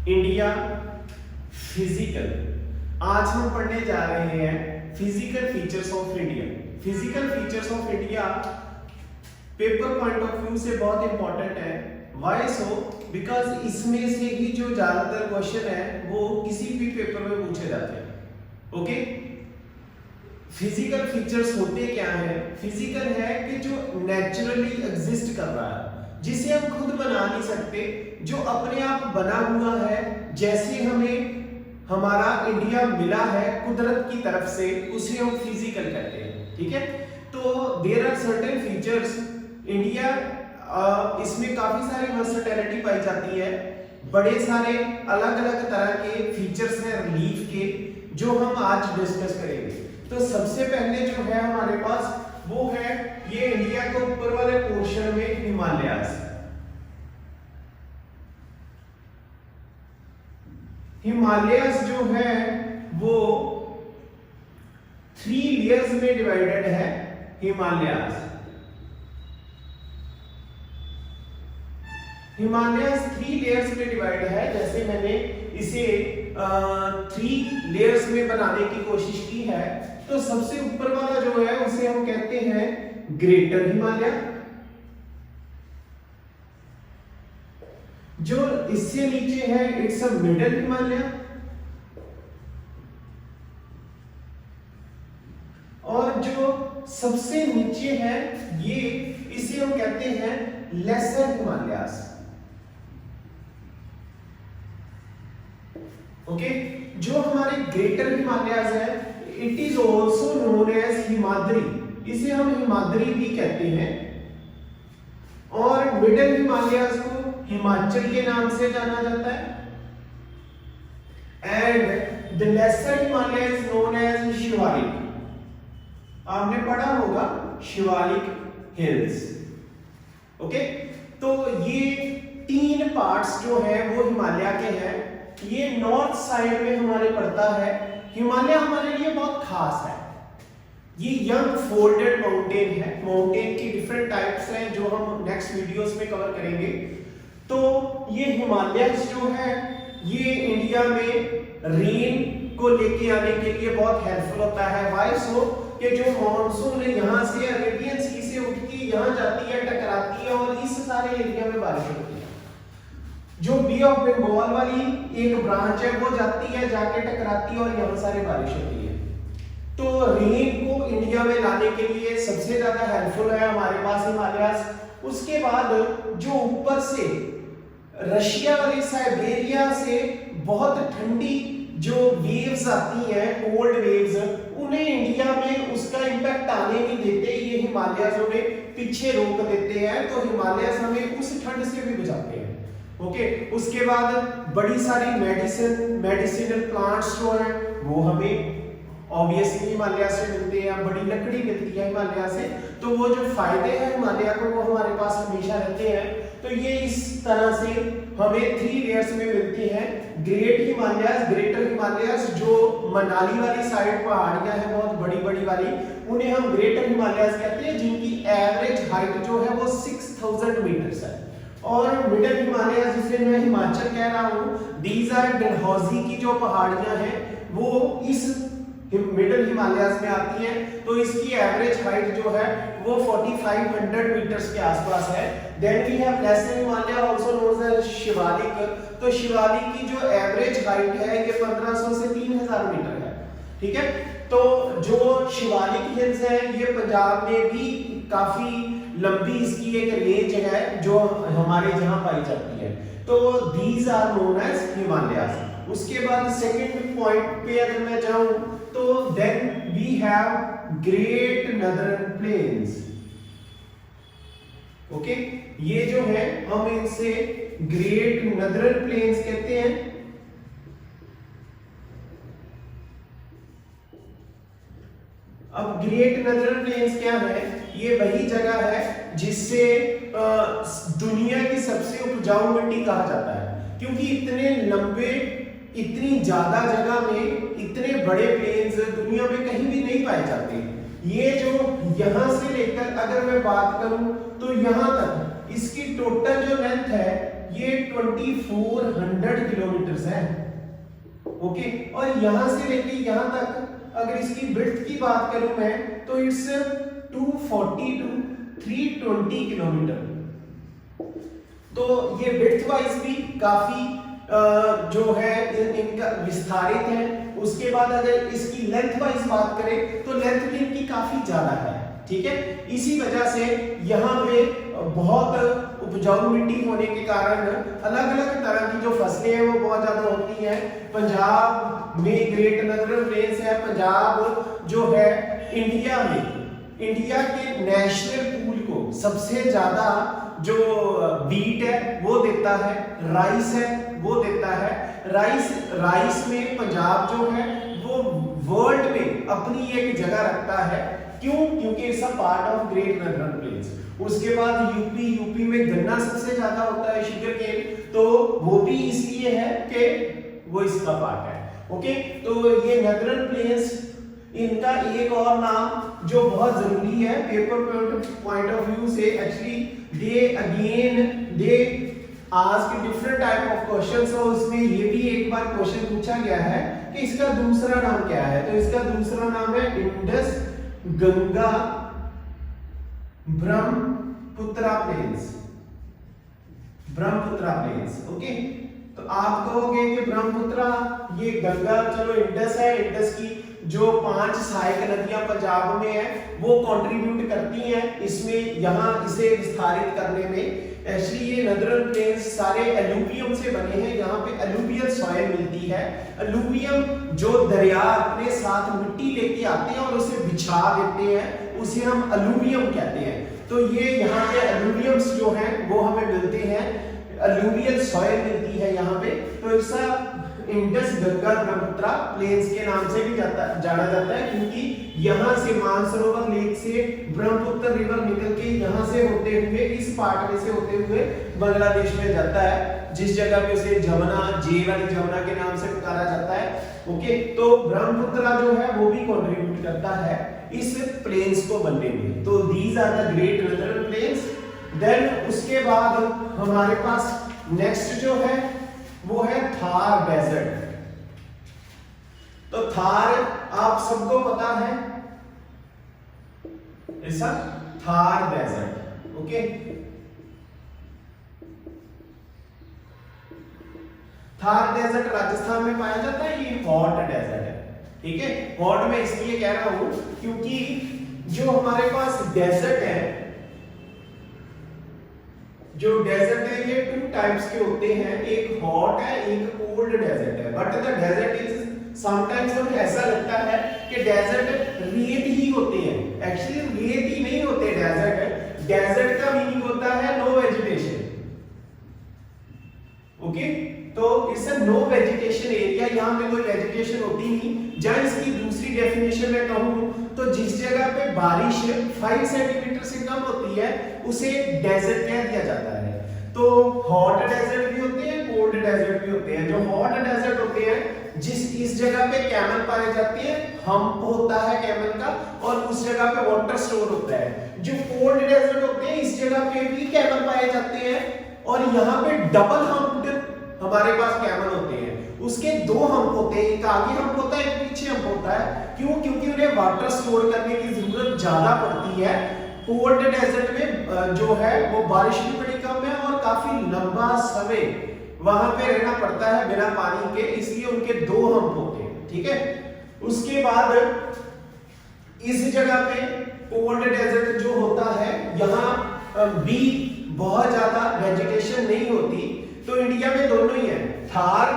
India physical. आज हम पढ़ने जा रहे हैं physical features of India. Physical features of India paper point of view से बहुत इंपॉर्टेंट है। Why so? बिकॉज इसमें से ही जो ज्यादातर क्वेश्चन है वो किसी भी पेपर में पूछे जाते हैं। ओके, फिजिकल फीचर्स होते क्या है? फिजिकल है कि जो नेचुरली एग्जिस्ट कर रहा है, जिसे हम खुद बना नहीं सकते, जो अपने आप बना हुआ है। जैसे हमें हमारा इंडिया मिला है कुदरत की तरफ से, उसे हम फिजिकल कहते हैं। ठीक है, तो there are certain features India, इसमें काफी सारी वर्सेटिलिटी पाई जाती है। बड़े सारे अलग अलग तरह के फीचर्स हैं रिलीफ के, जो हम आज डिस्कस करेंगे। तो सबसे पहले जो है हमारे पास वो है ये इंडिया के ऊपर वाले पोर्शन में हिमालयास। हिमालयास जो है वो 3 लेयर्स में डिवाइडेड है। हिमालयास 3 लेयर्स में डिवाइड है। जैसे मैंने इसे 3 लेयर्स में बनाने की कोशिश की है। तो सबसे ऊपर वाला जो है उसे हम कहते हैं ग्रेटर हिमालय। जो इससे नीचे है इट्स अ मिडल हिमालय, और जो सबसे नीचे है ये इसे हम कहते हैं लेसर हिमालयास। ओके, जो हमारे ग्रेटर हिमालयास है it is also known as Himadri, इसे हम हिमाद्री भी कहते हैं। और मिडल हिमालयास को हिमाचल के नाम से जाना जाता है। And the lesser Himalaya is known as Shivalik. आपने पढ़ा होगा शिवालिक हिल्स। ओके, तो ये 3 पार्ट्स जो है वो हिमालय के हैं। ये नॉर्थ साइड में हमारे पड़ता है। हिमालय हमारे लिए बहुत खास है। ये यंग फोल्डेड माउंटेन है। माउंटेन की डिफरेंट टाइप्स हैं जो हम नेक्स्ट वीडियोस में कवर करेंगे। तो ये हिमालय जो है ये इंडिया में रेन को लेके आने के लिए बहुत हेल्पफुल होता है। Why so? कि जो मॉनसून है यहाँ से अरेबियन सी से उठ के यहाँ जाती है, टकराती है और इस सारे एरिया में बारिश होती है। जो बी ऑफ बंगाल वाली एक ब्रांच है वो जाती है, जाके टकराती है और यहाँ सारी बारिश होती है। तो रेन को इंडिया में लाने के लिए सबसे ज्यादा हेल्पफुल है हमारे पास हिमालयास। उसके बाद जो ऊपर से रशिया वाली साइबेरिया से बहुत ठंडी जो वेव्स आती हैं, कोल्ड वेव्स, उन्हें इंडिया में उसका इंपैक्ट आने नहीं देते। ये हिमालयास उन्हें पीछे रोक देते हैं। तो हिमालयास हमें उस ठंड से भी बचाते हैं। ओके, उसके बाद बड़ी सारी मेडिसिनल प्लांट्स जो हैं वो हमें ऑब्वियसली हिमालय से मिलते हैं। बड़ी लकड़ी मिलती है हिमालय से। तो वो जो फायदे हैं हिमालय को वो हमारे पास हमेशा रहते हैं। तो ये इस तरह से हमें 3 लेयर्स में मिलती हैं। ग्रेट हिमालयास, ग्रेटर हिमालयास, जो मनाली वाली साइड पहाड़ियां हैं बहुत बड़ी बड़ी वाली, उन्हें हम ग्रेटर हिमालयास कहते हैं, जिनकी एवरेज हाइट जो है वो 6000 मीटर्स है। और मिडल हिमालय जिसे मैं हिमाचल कह रहा हूँ, दीज आर डलहौजी की जो पहाड़ियां हैं वो इस मिडल हिमालयास में आती हैं। तो इसकी एवरेज हाइट जो है वो 4500 मीटर्स के आसपास है। Then we have lesser Himalaya also known as Shivalik. तो शिवालिक की जो एवरेज हाइट है ये 1500 से 3000 मीटर है। ठीक है, तो जो शिवालिक हिल्स है ये पंजाब में भी काफी लंबी इसकी एक रेंज है जो हमारे जहां पाई जाती है। तो these are known as Himalayas. उसके बाद सेकंड पॉइंट पे अगर मैं जाऊं तो then we have great northern plains. Okay, ये जो है हम इनसे ग्रेट नदर्न प्लेन्स कहते हैं। अब ग्रेट नदर्न प्लेन्स क्या है? ये वही जगह है जिससे दुनिया की सबसे उपजाऊ मिट्टी कहा जाता है, क्योंकि इतने लंबे, इतनी ज्यादा जगह में इतने बड़े प्लेन्स दुनिया में कहीं भी नहीं पाए जाते। ये जो यहां से लेकर अगर मैं बात करूं तो यहां तक इसकी टोटल जो लेंथ है ये 2400 किलोमीटर है। ओके, और यहां से लेके यहां तक अगर इसकी विड्थ की बात करूं मैं तो इट्स 240 टू 320 किलोमीटर। तो ये विड्थ वाइज भी काफी जो है इनका विस्तारित है। उसके बाद अगर इसकी लेंथ वाइज बात करें तो लेंथ भी इनकी काफी ज्यादा है। ठीक है, इसी वजह से यहाँ पे बहुत उपजाऊ मिट्टी होने के कारण अलग अलग तरह की जो फसलें हैं वो बहुत ज्यादा होती हैं। पंजाब में ग्रेट नॉर्दर्न प्लेन्स है। पंजाब जो है इंडिया में, इंडिया के नेशनल पूल को सबसे ज्यादा जो व्हीट है वो देता है, राइस है वो देता है। राइस में पंजाब जो है वो वर्ल्ड में अपनी एक जगह रखता है। क्यों? क्योंकि it's a part of great northern planes. उसके बाद यूपी में गन्ना सबसे ज्यादा होता है, शुगर केन, तो वो भी इसलिए है कि वो इसका पार्ट है। ओके, तो ये नॉर्दर्न प्लेन्स, इनका एक और नाम जो बहुत जरूरी है पेपर पॉइंट ऑफ व्यू से, actually they ask different type of questions. और उसमें ये भी एक बार क्वेश्चन पूछा गया है कि इसका दूसरा नाम क्या है। तो इसका दूसरा नाम है Indus Ganga Brahmaputra plains. Brahmaputra plains. Okay, तो आप कहोगे कि ब्रह्मपुत्रा ये गंगा, चलो इंडस है, इंडस की जो 5 सहायक नदियां पंजाब में है वो कंट्रीब्यूट करती हैं इसमें, यहाँ इसे विस्तारित करने में। एक्चुअली ये नॉर्दर्न प्लेन्स सारे एलुवियम से बने हैं। यहाँ पे एलुवियल सॉइल मिलती है। एलुवियम जो दरिया अपने साथ मिट्टी लेके आते हैं और उसे बिछा देते हैं, उसे हम एलुवियम कहते हैं। तो ये यहाँ पे एलुवियम्स जो हैं वो हमें मिलते हैं, एलुवियल सॉइल मिलती है यहाँ पे। तो ऐसा इंडस गंगा ब्रह्मपुत्रा प्लेन्स के नाम से भी जाना जाता है, क्योंकि यहाँ से मानसरोवर लेक से ब्रह्मपुत्र रिवर निकल के यहाँ से होते हुए, इस पार्ट में से होते हुए बांग्लादेश में जाता है, जिस जगह पे उसे जमुना, जे वाली जमुना के नाम से पुकारा जाता है। ओके, तो ब्रह्मपुत्रा जो है वो भी कंट्रीब्यूट करता है इस प्लेन्स को बनने में। तो these are the great northern plains. Then उसके बाद हमारे पास नेक्स्ट जो है वो है थार डेजर्ट। तो थार आप सबको पता है, ऐसा Thar desert. Okay, Thar desert Rajasthan में पाया जाता है। ये हॉट डेजर्ट है। ठीक है, हॉट में इसलिए कह रहा हूं क्योंकि जो हमारे पास डेजर्ट है, जो डेजर्ट है ये 2 टाइप्स के होते हैं, एक हॉट है, एक कोल्ड डेजर्ट है। But the desert is sometimes हमें ऐसा लगता है कि डेजर्ट रेत ही होते हैं। एक्चुअली रेत ही नहीं होते डेजर्ट। डेजर्ट का मीनिंग होता है नो वेजिटेशन। ओके, तो it's a no vegetation area, यहाँ पे कोई वेजिटेशन होती नहीं। जहाँ इसकी दूसरी डेफिनेशन में कहूँ तो जिस जगह पे बारिश 5 सेंटीमीटर से कम होती है उसे डेजर्ट कह दिया जाता है। तो हॉट डेजर्ट भी होते हैं, कोल्ड डेजर्ट भी होते हैं। जो हॉट डेजर्ट होते हैं, इस जगह पे कैमल पाए जाते हैं, हम्प होता है कैमल का, और उस जगह पे वाटर स्टोर होता है। जो कोल्ड डेजर्ट होते हैं, इस जगह पे भी कैमल पाए जाते हैं और यहाँ पे डबल हम्प्ड हमारे पास कैमल होते हैं। उसके 2 हम्प होते हैं, एक आगे हम्प होता है, एक पीछे हम्प होता है। क्यों? क्योंकि उन्हें वाटर स्टोर करने की जरूरत ज्यादा पड़ती है। कोल्ड डेजर्ट में जो है वो बारिश भी बड़ी कम है और काफी लंबा समय वहां पे रहना पड़ता है बिना पानी के, इसलिए उनके 2 हम्प होते हैं। ठीक है, उसके बाद इस जगह पे कोल्ड डेजर्ट जो होता है, यहाँ भी बहुत ज्यादा वेजिटेशन नहीं होती। तो इंडिया में दोनों ही है। थार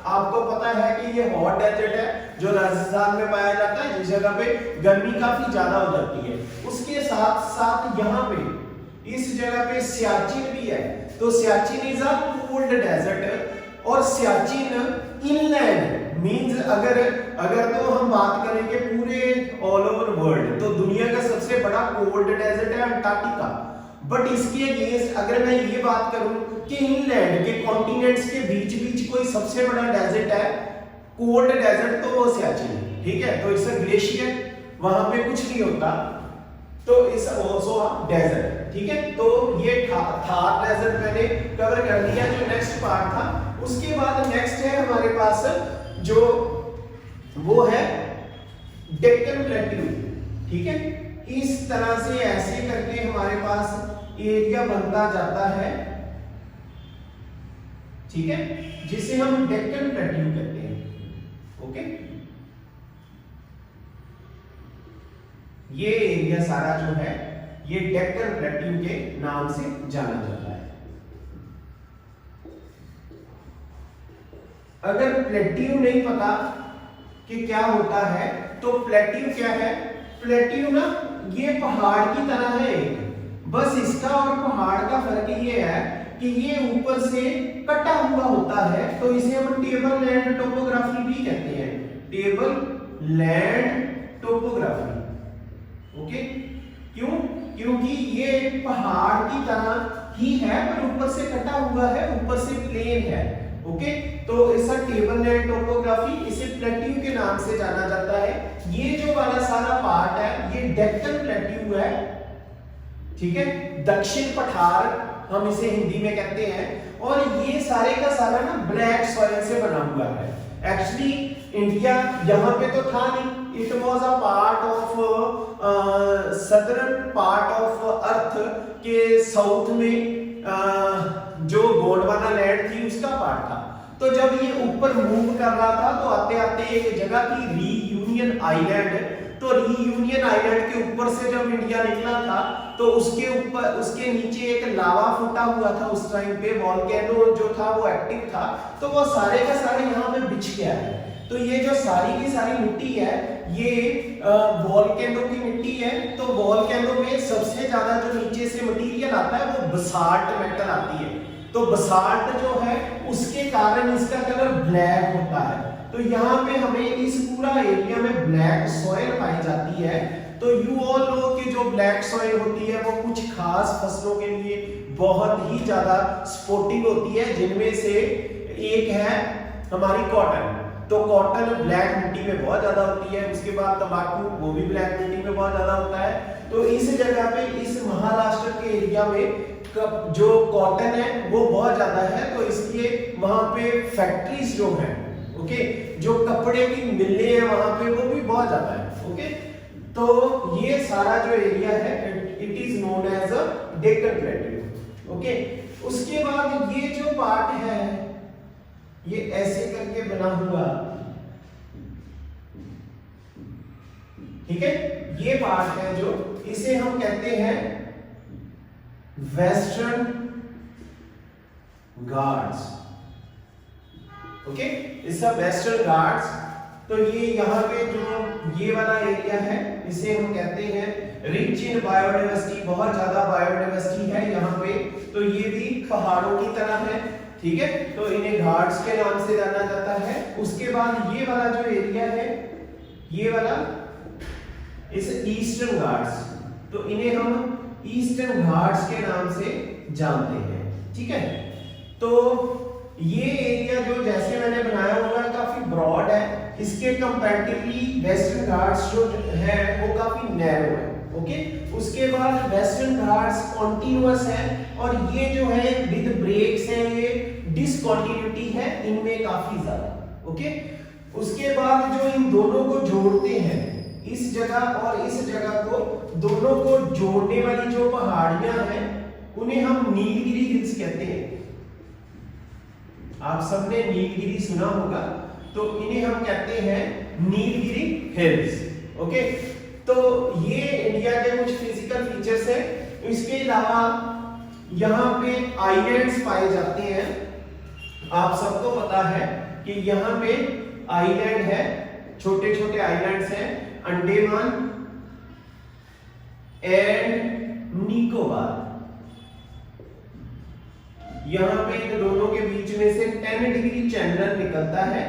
आपको पता है कि ये हॉट डेजर्ट है जो राजस्थान में पाया जाता है, जिस जगह पे गर्मी काफी ज्यादा हो जाती है। उसके साथ साथ यहाँ पे इस जगह पे सियाचिन भी है। तो Siachen is a cold desert. और सियाचिन इनलैंड मींस अगर तो हम बात करेंगे पूरे ऑल ओवर वर्ल्ड, तो दुनिया का सबसे बड़ा कोल्ड डेजर्ट है अंटार्कटिका। बट इसके अगेंस्ट अगर मैं ये बात करूं कि इनलैंड के कॉन्टिनेंट्स के बीच बीच कोई सबसे बड़ा डेजर्ट है, कोल्ड डेजर्ट, तो वो सियाचिन है। ठीक है, तो इट्स अ ग्लेशियर, वहां पे कुछ नहीं होता, तो इट्स आल्सो अ डेजर्ट। ठीक है, तो ये थार डेजर्ट मैंने कवर कर लिया। जो नेक्स्ट पार्ट था उसके बाद नेक्स्ट है हमारे पास जो वो है डेक्कन प्लेट्यू। ठीक है, इस तरह से ऐसे करके हमारे पास एरिया बनता जाता है, ठीक है, जिसे हम डेक्कन प्लेट्यू कहते हैं। ओके, ये एरिया सारा जो है ये डेक्कन प्लेट्यू के नाम से जाना जाता है। अगर प्लेट्यू नहीं पता कि क्या होता है तो प्लेट्यू क्या है, प्लेट्यू ना ये पहाड़ की तरह है, बस इसका और पहाड़ का फर्क ये है कि ये ऊपर से कटा हुआ होता है, तो इसे हम टेबल लैंड टोपोग्राफी भी कहते हैं, टेबल लैंड टोपोग्राफी। ओके, क्यों? क्योंकि ये पहाड़ की तरह ही है पर ऊपर से कटा हुआ है, ऊपर से प्लेन है। ओके, तो ऐसा टेबल लैंड टोपोग्राफी, इसे प्लेट्यू के नाम से जाना जाता है। ये जो वाला सारा पार्ट है ये डेक्कन प्लेट्यू है, ठीक है, दक्षिण पठार हम इसे हिंदी में कहते हैं, और ये सारे का सारा ना ब्लैक सॉइल से बना हुआ है। एक्चुअली इंडिया यहाँ पे तो था नहीं, it was a part of southern part of earth के साउथ में जो गोंडवाना लैंड थी उसका पार्ट था। तो जब ये ऊपर मूव कर रहा था तो आते आते एक जगह थी रीयूनियन आइलैंड, तो रीयूनियन आइलैंड के ऊपर से जब इंडिया निकला था तो उसके ऊपर, उसके नीचे एक लावा फूटा हुआ था, उस टाइम पे वॉल्केनो जो था वो एक्टिव था, तो वो सारे का सारे यहाँ पे बिछ गया है। तो ये जो सारी की सारी मिट्टी है ये वॉल्केनो की मिट्टी है। तो वॉल्केनो में सबसे ज्यादा जो नीचे से मटेरियल आता है वो बसाल्ट मेटल आती है, तो बसाल्ट जो है उसके कारण इसका कलर ब्लैक होता है। तो यहाँ पे हमें इस पूरा एरिया में ब्लैक सॉइल पाई जाती है। तो यू ऑल नो कि जो ब्लैक सॉइल होती है वो कुछ खास फसलों के लिए बहुत ही ज्यादा सपोर्टिव होती है, जिनमें से एक है हमारी कॉटन। तो कॉटन ब्लैक मिट्टी में बहुत ज्यादा होती है, उसके बाद तंबाकू वो भी ब्लैक मिट्टी में बहुत ज्यादा होता है। तो इस जगह पे इस महाराष्ट्र के एरिया में जो कॉटन है वो बहुत ज्यादा है, तो इसलिए वहां पे फैक्ट्रीज जो है, ओके, जो कपड़े की मिलें हैं वहां पे वो भी बहुत ज्यादा है। ओके, तो ये सारा जो एरिया है it is known as a Deccan plateau. Okay, उसके बाद ये जो पार्ट है ये ऐसे करके बना हुआ, ठीक है, ये पार्ट है जो इसे हम कहते हैं वेस्टर्न घाट्स। ओके, इसका वेस्टर्न घाट्स। तो ये यहाँ पे जो ये वाला एरिया है इसे हम कहते हैं रिच इन बायोडाइवर्सिटी, बहुत ज्यादा बायोडाइवर्सिटी है यहाँ पे। तो ये भी पहाड़ों की तरह है, ठीक है, तो इन्हें घाट्स के नाम से जाना जाता है। उसके बाद ये वाला जो एरिया है ये वाला इस ईस्टर्न घाट्स, तो इन्हें हम ईस्टर्न घाट्स के नाम से जानते हैं, ठीक है। तो ये एरिया जो जैसे मैंने बनाया हुआ है काफी ब्रॉड है, इसके कंपैरेटिवली वेस्टर्न घाट्स जो है वो काफी नैरो है। ओके, उसके बाद वेस्टर्न घाट्स कॉन्टिन्यूअस है और ये जो है विद ब्रेक्स है, ये डिसकंटिन्यूटी है इनमें काफी ज्यादा। ओके, उसके बाद जो इन दोनों को जोड़ते हैं, इस जगह और इस जगह को, दोनों को जोड़ने वाली जो पहाड़ियां हैं उन्हें हम नीलगिरी हिल्स कहते हैं। आप सबने नीलगिरी सुना होगा, तो इन्हें हम कहते हैं नीलगिरी हिल्स। ओके, तो ये इंडिया के कुछ फिजिकल फीचर्स हैं। इसके अलावा यहाँ पे आइलैंड्स पाए जाते हैं। आप सबको पता है कि यहाँ पे आइलैंड है, छोटे छोटे आइलैंड्स हैं, अंडमान एंड निकोबार। यहां पे इन दोनों के बीच में से 10 डिग्री चैनल निकलता है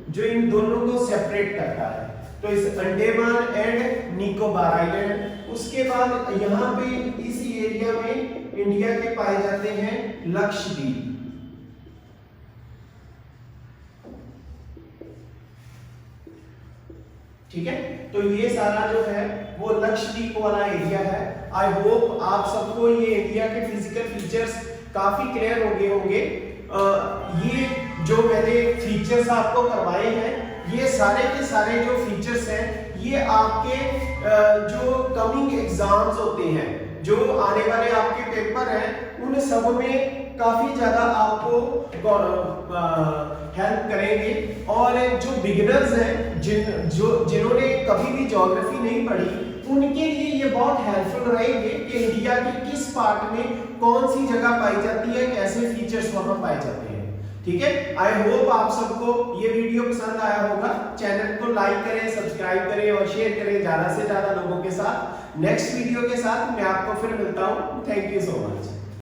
जो इन दोनों को सेपरेट करता है। तो इस अंडमान एंड निकोबार आइलैंड, उसके बाद यहां पे इस एरिया में इंडिया के पाए जाते हैं लक्षद्वीप। ठीक है, तो ये सारा जो है वो लक्षद्वीप वाला एरिया है। आई होप आप सबको ये इंडिया के फिजिकल फीचर्स काफी क्लियर हो गए होंगे। ये जो मैंने फीचर्स आपको करवाए हैं, ये सारे के सारे जो फीचर्स हैं ये आपके जो कमिंग एग्जाम्स होते हैं, जो आने वाले आपके पेपर हैं, उन सब में काफी ज्यादा आपको हेल्प करेंगे। और जो बिगिनर्स हैं, जिन्होंने कभी भी ज्योग्राफी नहीं पढ़ी, उनके लिए ये बहुत हेल्पफुल रहेंगे कि इंडिया की किस पार्ट में कौन सी जगह पाई जाती है, कैसे फीचर्स वहां पाए जाते हैं। ठीक है, आई होप आप सबको ये वीडियो पसंद आया होगा। चैनल को लाइक करें, सब्सक्राइब करें और शेयर करें ज्यादा से ज्यादा लोगों के साथ। नेक्स्ट वीडियो के साथ मैं आपको फिर मिलता हूं। Thank you so much.